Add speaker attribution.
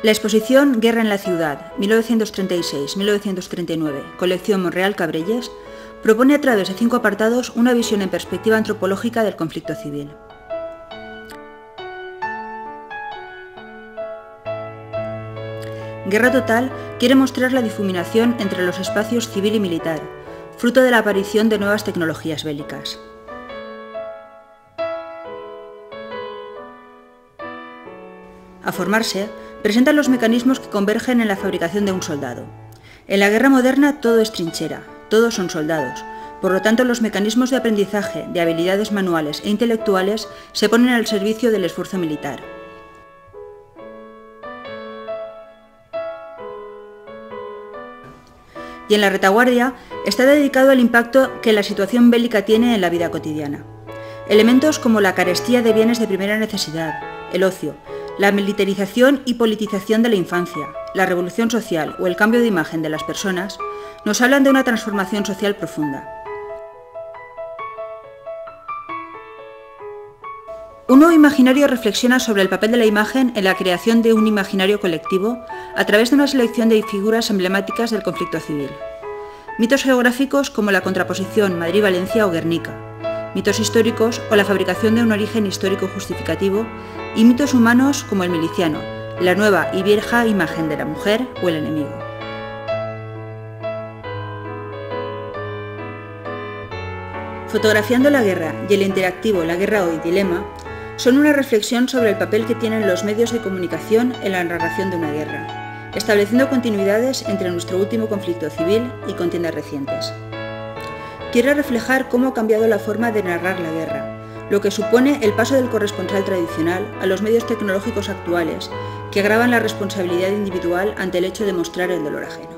Speaker 1: La exposición Guerra en la ciudad, 1936-1939, colección Monreal Cabrelles, propone a través de 5 apartados una visión en perspectiva antropológica del conflicto civil. Guerra Total quiere mostrar la difuminación entre los espacios civil y militar, fruto de la aparición de nuevas tecnologías bélicas. A formarse, presentan los mecanismos que convergen en la fabricación de un soldado. En la guerra moderna todo es trinchera, todos son soldados, por lo tanto los mecanismos de aprendizaje de habilidades manuales e intelectuales se ponen al servicio del esfuerzo militar. Y en la retaguardia está dedicado al impacto que la situación bélica tiene en la vida cotidiana. Elementos como la carestía de bienes de primera necesidad, el ocio, la militarización y politización de la infancia, la revolución social o el cambio de imagen de las personas nos hablan de una transformación social profunda. Un nuevo imaginario reflexiona sobre el papel de la imagen en la creación de un imaginario colectivo a través de una selección de figuras emblemáticas del conflicto civil. Mitos geográficos como la contraposición Madrid-Valencia o Guernica, mitos históricos o la fabricación de un origen histórico justificativo, y mitos humanos como el miliciano, la nueva y vieja imagen de la mujer o el enemigo. Fotografiando la guerra y el interactivo La guerra hoy, dilema, son una reflexión sobre el papel que tienen los medios de comunicación en la narración de una guerra, estableciendo continuidades entre nuestro último conflicto civil y contiendas recientes. Quiere reflejar cómo ha cambiado la forma de narrar la guerra, lo que supone el paso del corresponsal tradicional a los medios tecnológicos actuales, que agravan la responsabilidad individual ante el hecho de mostrar el dolor ajeno.